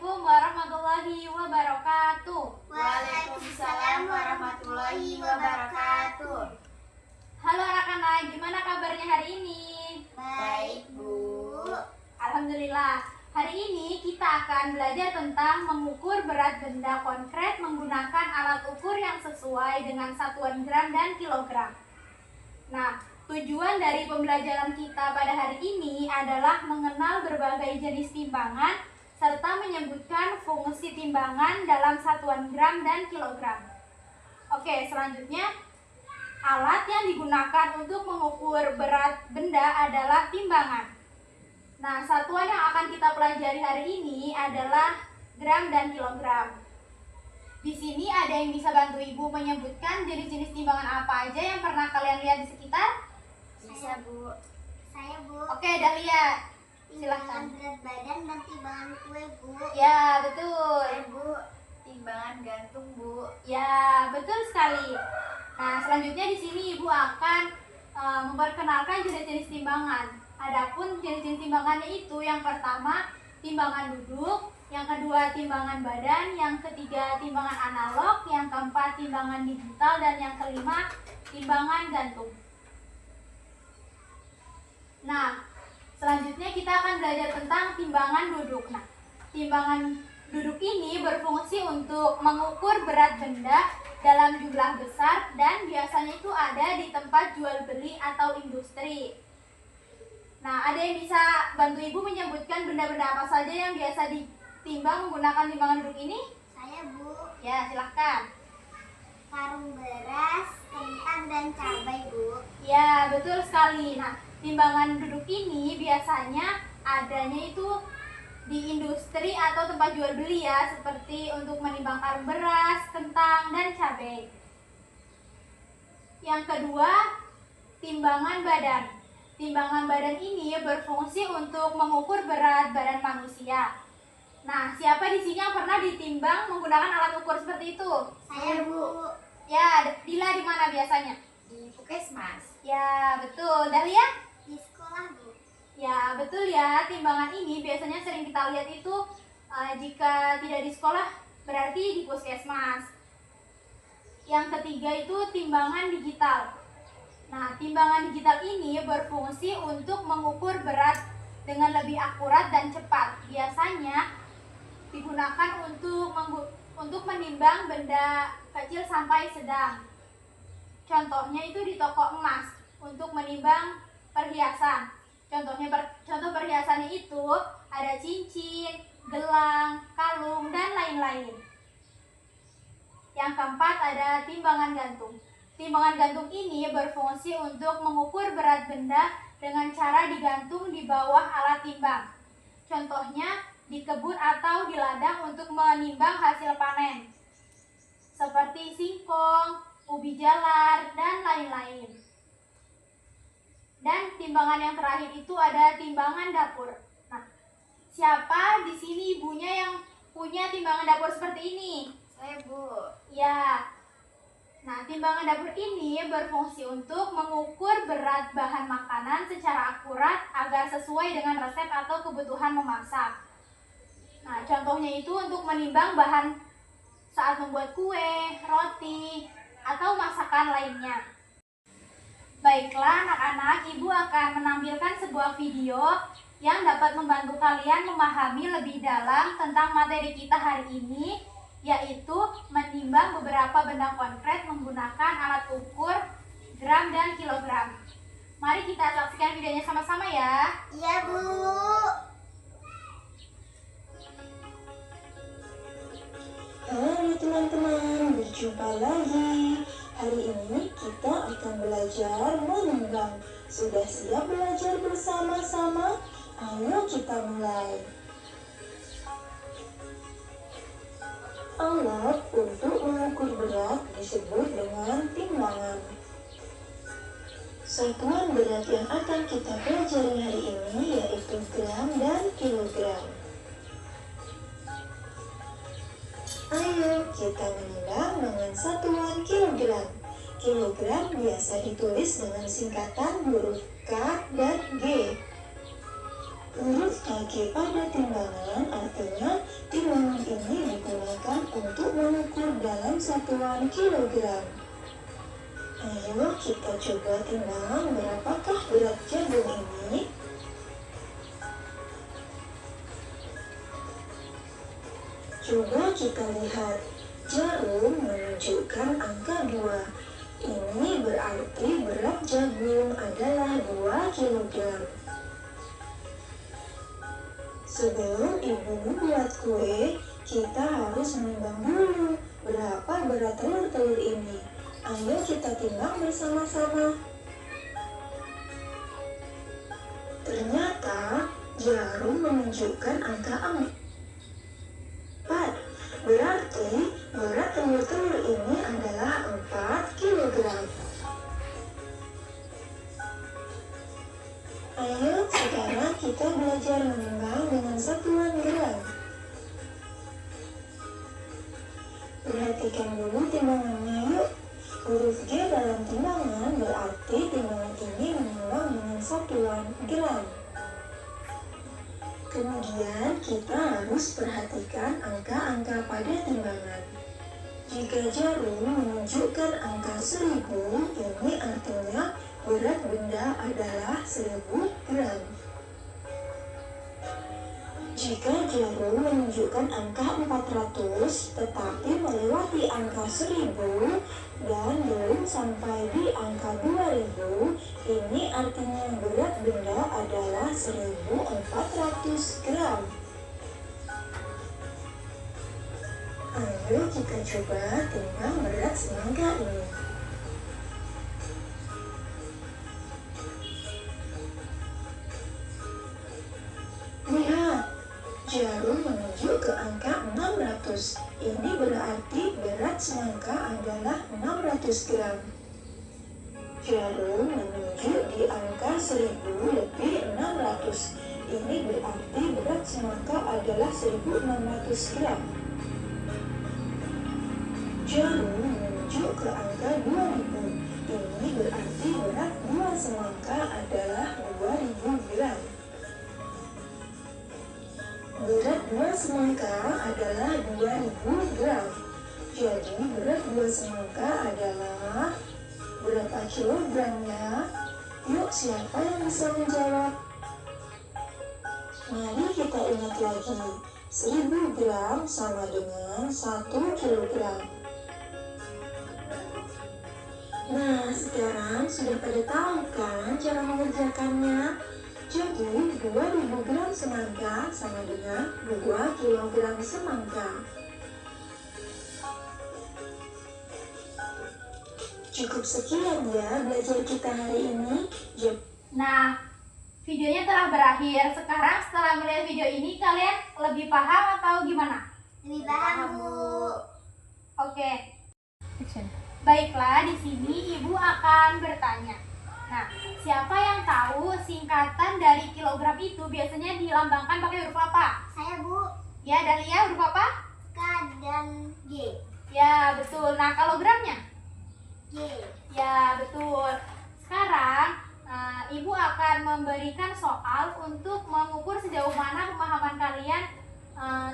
Assalamualaikum warahmatullahi wabarakatuh. Waalaikumsalam warahmatullahi wabarakatuh. Halo anak-anak, gimana kabarnya hari ini? Baik, Bu. Alhamdulillah. Hari ini kita akan belajar tentang mengukur berat benda konkret menggunakan alat ukur yang sesuai dengan satuan gram dan kilogram. Nah, tujuan dari pembelajaran kita pada hari ini adalah mengenal berbagai jenis timbangan serta menyebutkan fungsi timbangan dalam satuan gram dan kilogram. Oke, selanjutnya alat yang digunakan untuk mengukur berat benda adalah timbangan. Nah, satuan yang akan kita pelajari hari ini adalah gram dan kilogram. Di sini ada yang bisa bantu Ibu menyebutkan jenis-jenis timbangan apa aja yang pernah kalian lihat di sekitar? Bisa, Bu. Saya, Bu. Oke, Dahlia. Silahkan. Timbangan berat badan dan timbangan kue, Bu. Ya, betul. Saya, Bu. Timbangan gantung, Bu. Ya, betul sekali. Nah, selanjutnya di sini Ibu akan memperkenalkan jenis-jenis timbangan. Adapun jenis-jenis timbangannya itu yang pertama timbangan duduk, yang kedua timbangan badan, yang ketiga timbangan analog, yang keempat timbangan digital, dan yang kelima timbangan gantung. Nah, selanjutnya kita akan belajar tentang timbangan duduk. Nah, timbangan duduk ini berfungsi untuk mengukur berat benda dalam jumlah besar dan biasanya itu ada di tempat jual beli atau industri. Nah, ada yang bisa bantu Ibu menyebutkan benda-benda apa saja yang biasa ditimbang menggunakan timbangan duduk ini? Saya, Bu. Ya, silahkan. Karung beras, kentang, dan cabai, Bu. Ya, betul sekali. Nah, timbangan duduk ini biasanya adanya itu di industri atau tempat jual beli ya, seperti untuk menimbang karung beras, kentang, dan cabai. Yang kedua, timbangan badan. Timbangan badan ini berfungsi untuk mengukur berat badan manusia. Nah, siapa di sini yang pernah ditimbang menggunakan alat ukur seperti itu? Saya, Bu. Ya, Dila di mana biasanya? Di Puskesmas. Ya, betul. Dahlia? Di sekolah, Bu. Ya, betul ya. Timbangan ini biasanya sering kita lihat itu jika tidak di sekolah berarti di puskesmas. Yang ketiga itu timbangan digital. Nah, timbangan digital ini berfungsi untuk mengukur berat dengan lebih akurat dan cepat. Biasanya digunakan untuk menimbang benda kecil sampai sedang. Contohnya itu di toko emas untuk menimbang perhiasan. Contoh perhiasannya itu ada cincin, gelang, kalung, dan lain-lain. Yang keempat ada timbangan gantung. Timbangan gantung ini berfungsi untuk mengukur berat benda dengan cara digantung di bawah alat timbang. Contohnya di kebun atau di ladang untuk menimbang hasil panen. Seperti singkong, ubi jalar, dan lain-lain. Dan timbangan yang terakhir itu ada timbangan dapur. Nah, siapa di sini ibunya yang punya timbangan dapur seperti ini? Saya, Bu. Ya. Nah, timbangan dapur ini berfungsi untuk mengukur berat bahan makanan secara akurat agar sesuai dengan resep atau kebutuhan memasak. Nah, contohnya itu untuk menimbang bahan saat membuat kue, roti, atau masakan lainnya. Baiklah anak-anak, Ibu akan menampilkan sebuah video yang dapat membantu kalian memahami lebih dalam tentang materi kita hari ini, yaitu menimbang beberapa benda konkret menggunakan alat ukur gram dan kilogram. Mari kita saksikan videonya sama-sama ya. Iya, Bu. Halo teman-teman, berjumpa lagi. Hari ini kita akan belajar menimbang. Sudah siap belajar bersama-sama? Ayo kita mulai. Alat untuk mengukur berat disebut dengan timbangan. Satuan berat yang akan kita pelajari hari ini yaitu gram dan kilogram. Ayo kita menimbang dengan satuan kilogram. Kilogram biasa ditulis dengan singkatan huruf K dan G. Huruf KG pada timbangan artinya timbangan satuan kilogram. Ayo kita coba timbangan berapakah berat jagung ini. Coba kita lihat, jarum menunjukkan angka 2. Ini berarti berat jagung adalah 2 kilogram. Sebelum ibu membuat kue, kita harus menimbang dulu berapa berat telur-telur ini. Ayo kita timbang bersama-sama. Ternyata jarum menunjukkan angka 4. Berarti berat telur-telur ini adalah 4 kilogram. Ayo sekarang kita belajar menimbang dengan satuan gram. Perhatikan dulu timbangannya yuk. Huruf G dalam timbangan berarti timbangan ini menimbang dengan satuan gram. Kemudian kita harus perhatikan angka-angka pada timbangan. Jika jarum menunjukkan angka 1000, ini artinya berat benda adalah 1000 gram. Jika jarum menunjukkan angka 400 tetapi melewati angka 1000 dan belum sampai di angka 2000, ini artinya berat benda adalah 1400 gram. Ayo kita coba timbang berat semangka ini. Lihat, jarum menunjuk ke angka 600. Ini berarti berat semangka adalah 600 gram. Jarum menunjuk di angka 1000 lebih 600. Ini berarti berat semangka adalah 1600 gram. Jarum menunjuk ke angka 2000. Ini berarti berat 2 semangka adalah 2000 gram. Berat 2 semangka adalah 2000 gram. Jadi berat 2 semangka adalah berapa kilogramnya? Yuk, siapa yang bisa menjawab? Mari kita ingat lagi. 1000 gram sama dengan 1 kilogram. Nah, sekarang sudah pada tahu kan cara mengerjakannya? Jadi, 2000 gram semangka sama dengan 2 kilogram semangka. Cukup sekian ya belajar kita hari ini. Nah, videonya telah berakhir. Sekarang setelah melihat video ini, kalian lebih paham atau gimana? Lebih paham, Bu. Oke. Baiklah, di sini Ibu akan bertanya. Nah, siapa yang tahu singkatan dari kilogram itu biasanya dilambangkan pakai huruf apa? Saya, Bu. Ya, Dahlia, huruf apa? K dan G. Ya, betul. Nah, kalau gramnya? G. Ya, betul. Sekarang, Ibu akan memberikan soal untuk mengukur sejauh mana pemahaman kalian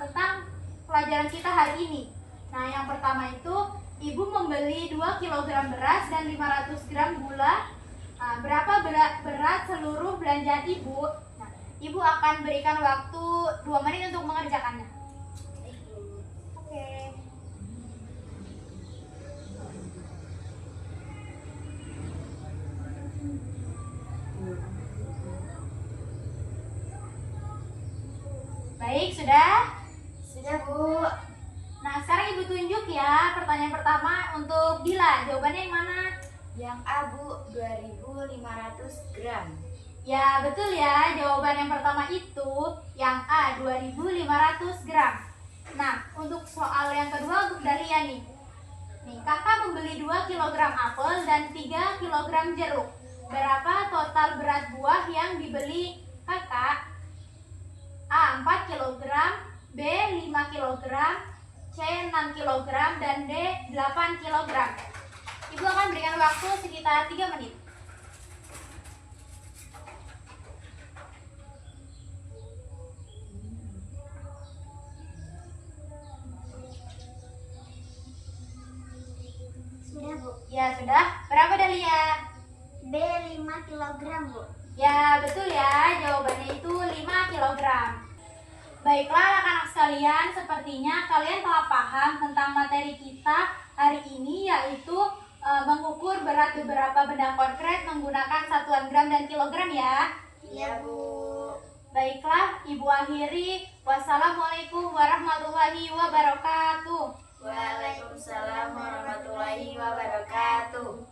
tentang pelajaran kita hari ini. Nah, yang pertama itu, Ibu membeli 2 kg beras dan 500 gram gula. Berapa berat seluruh belanjaan Ibu? Nah, Ibu akan berikan waktu 2 menit untuk mengerjakannya. Oke. Baik, sudah? Sudah, Bu. Nah, sekarang Ibu tunjuk ya pertanyaan pertama untuk Dila. Jawabannya yang mana? Yang A, Bu, 2500 gram. Ya, betul ya. Jawaban yang pertama itu yang A, 2500 gram. Nah, untuk soal yang kedua untuk Dahlia nih. Nih, kakak membeli 2 kg apel dan 3 kg jeruk. Berapa total berat buah yang dibeli kakak? A, 4 kg, B, 5 kg, C, 6 kg, dan D, 8 kg. Ibu akan berikan waktu sekitar 3 menit. Ya sudah, berapa Dahlia? B 5 kilogram, Bu. Ya betul ya, jawabannya itu 5 kilogram. Baiklah anak-anak sekalian, sepertinya kalian telah paham tentang materi kita hari ini, yaitu mengukur berat beberapa benda konkret menggunakan satuan gram dan kilogram ya. Iya, Bu. Baiklah, Ibu akhiri. Wassalamualaikum warahmatullahi wabarakatuh. Waalaikumsalam warahmatullahi wabarakatuh.